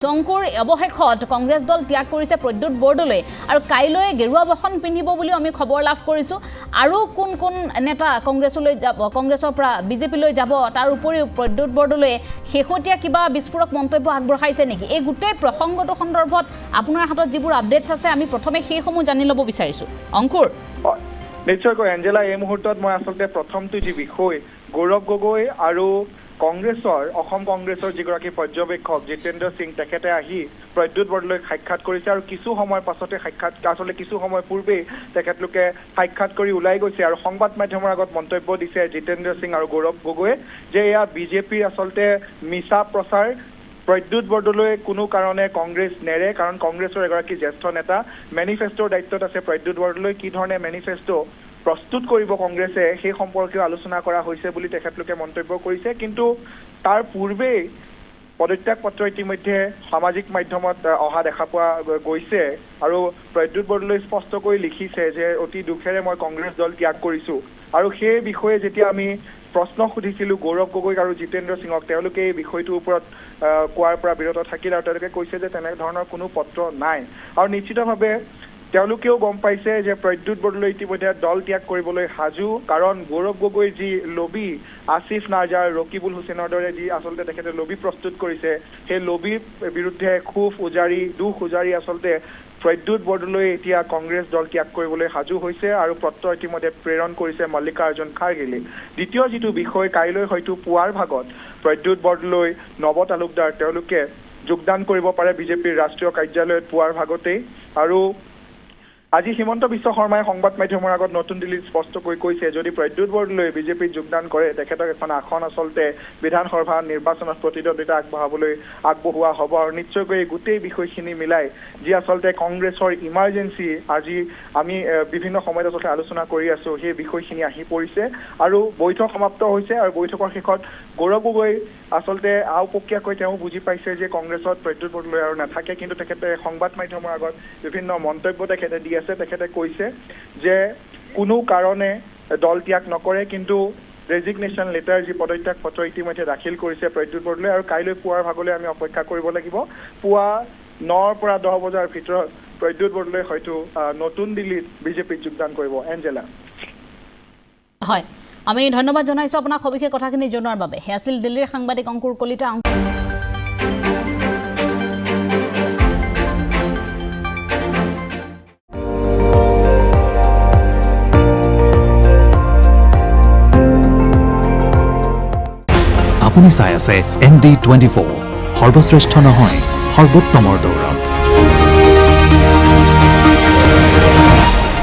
শংকুৰ অৱশেষত কংগ্ৰেছ দল ত্যাগ কৰিছে প্ৰদ্যুৎ বৰদলৈ আৰু কাইলৈ গেৰুৱা বসন পিন্ধিব বুলি আমি খবৰ লাভ কৰিছো আৰু কোন কোন নেতা কংগ্ৰেছলৈ যাব কংগ্ৰেছৰ পৰা বিজেপিলৈ যাব তাৰ উপৰিও প্ৰদ্যুৎ বৰদলৈ শেহতীয়া কিবা বিস্ফোৰক মন্তব্য আগবঢ়াইছে নেকি এই গোটেই প্ৰসংগটো সন্দৰ্ভত আপোনাৰ হাতত যিবোৰ আপডেটছ আছে আমি প্ৰথমে সেই সমূহ জানি ল'ব বিচাৰিছো অংকুৰ নিশ্চয়কৈ এঞ্জেলা এই মুহূৰ্তত মই আসলতে প্ৰথমটো যি বিষয় গৌৰৱ গগৈ আৰু অসম কংগ্ৰেছৰ যিগৰাকী পৰ্যবেক্ষক জিতেন্দ্ৰ সিং তেখেতে আহি প্ৰদ্যুৎ বৰদলৈক সাক্ষাৎ কৰিছে আৰু কিছু সময় পাছতে আসলে কিছু সময় পূৰ্বেই তেখেতলোকে সাক্ষাৎ কৰি ওলাই গৈছে আৰু সংবাদ মাধ্যমৰ আগত মন্তব্য দিছে জিতেন্দ্ৰ সিং আৰু গৌৰৱ গগৈয়ে যে এয়া বিজেপিৰ আসলতে মিছা প্ৰচাৰ প্ৰদ্যুৎ বৰদলৈ কোনো কাৰণে কংগ্ৰেছ নেৰে কাৰণ কংগ্ৰেছৰ এগৰাকী জ্যেষ্ঠ নেতা মেনিফেষ্টৰ দায়িত্বত আছে প্ৰদ্যুৎ বৰদলৈ কি ধৰণে মেনিফেষ্ট প্ৰস্তুত কৰিব কংগ্ৰেছে সেই সম্পৰ্কে আলোচনা কৰা হৈছে বুলি তেখেতলোকে মন্তব্য কৰিছে কিন্তু তাৰ পূৰ্বেই পদত্যাগ পত্ৰ ইতিমধ্যে সামাজিক মাধ্যমত অহা দেখা পোৱা গৈছে আৰু প্ৰদ্যুৎ বৰদলৈ স্পষ্ট কৰি লিখিছে যে অতি দুখেৰে মই কংগ্ৰেছ দল ত্যাগ কৰিছো আৰু সেই বিষয়ে যেতিয়া আমি প্ৰশ্ন সুধিছিলো গৌৰৱ গগৈ আৰু জিতেন্দ্ৰ সিঙক তেওঁলোকে এই বিষয়টোৰ ওপৰত কোৱাৰ পৰা বিৰত থাকিল আৰু তেওঁলোকে কৈছে যে তেনে ধৰণৰ কোনো পত্ৰ নাই আৰু নিশ্চিতভাৱে তেওঁলোকেও গম পাইছে যে প্ৰদ্যুৎ বৰদলৈ ইতিমধ্যে দল ত্যাগ কৰিবলৈ সাজু কাৰণ গৌৰৱ গগৈৰ যি লবি আসিফ নাজাৰ ৰকিবুল হুছেইনৰ দৰে যি আসলতে তেখেতে লবি প্ৰস্তুত কৰিছে সেই লবিৰ বিৰুদ্ধে ক্ষোভ উজাৰি দুখ উজাৰি আসলতে প্ৰদ্যুৎ বৰদলৈ এতিয়া কংগ্ৰেছ দল ত্যাগ কৰিবলৈ সাজু হৈছে আৰু পত্ৰ ইতিমধ্যে প্ৰেৰণ কৰিছে মল্লিকাৰ্জুন খাৰগেলৈ দ্বিতীয় যিটো বিষয় কাইলৈ হয়তো পুৱাৰ ভাগত প্ৰদ্যুৎ বৰদলৈ নৱ তালুকদাৰ তেওঁলোকে যোগদান কৰিব পাৰে বিজেপিৰ ৰাষ্ট্ৰীয় কাৰ্যালয়ত পুৱাৰ ভাগতেই আৰু আজি হিমন্ত বিশ্ব শৰ্মাই সংবাদ মাধ্যমৰ আগত নতুন দিল্লীত স্পষ্টকৈ কৈছে যদি প্ৰদ্যুৎ বৰদলৈ বিজেপিত যোগদান কৰে তেখেতক এখন আসন আসলতে বিধানসভা নিৰ্বাচনত প্ৰতিদ্বন্দ্বিতা আগবঢ়োৱা হ'ব আৰু নিশ্চয়কৈ এই গোটেই বিষয়খিনি মিলাই যি আসলতে কংগ্ৰেছৰ ইমাৰ্জেঞ্চি আজি আমি বিভিন্ন সময়ত আসলতে আলোচনা কৰি আছো সেই বিষয়খিনি আহি পৰিছে আৰু বৈঠক সমাপ্ত হৈছে আৰু বৈঠকৰ শেষত গৌৰৱ গগৈ আসলতে আওপকীয়াকৈ তেওঁ বুজি পাইছে যে কংগ্ৰেছত প্ৰদ্যুৎ বৰদলৈ আৰু নাথাকে কিন্তু তেখেতে সংবাদ মাধ্যমৰ আগত বিভিন্ন মন্তব্য তেখেতে দি আছে তেখেতে কৈছে যে কোনো কাৰণে দল ত্যাগ নকৰে কিন্তু ৰেজিগনেশ্যন লেটাৰ যি পদত্যাগ পত্ৰ ইতিমধ্যে দাখিল কৰিছে প্ৰদ্যুৎ বৰদলৈ আৰু কাইলৈ পুৱাৰ ভাগলৈ আমি অপেক্ষা কৰিব লাগিব পুৱা 9 পৰা 10 বজাৰ ভিতৰত প্ৰদ্যুৎ বৰদলৈ হয়তো নতুন দিল্লীত বিজেপিত যোগদান কৰিব এঞ্জেলা হয় আমি ধন্যবাদ জনাইছো আপোনাক সবিশেষ কথাখিনি জনোৱাৰ বাবে হে আছিল দিল্লীৰ সাংবাদিক অংকুৰ কলিতা আপুনি চাই আছে ND24 সৰ্বশ্ৰেষ্ঠ নহয় সৰ্বোত্তমৰ দৌৰ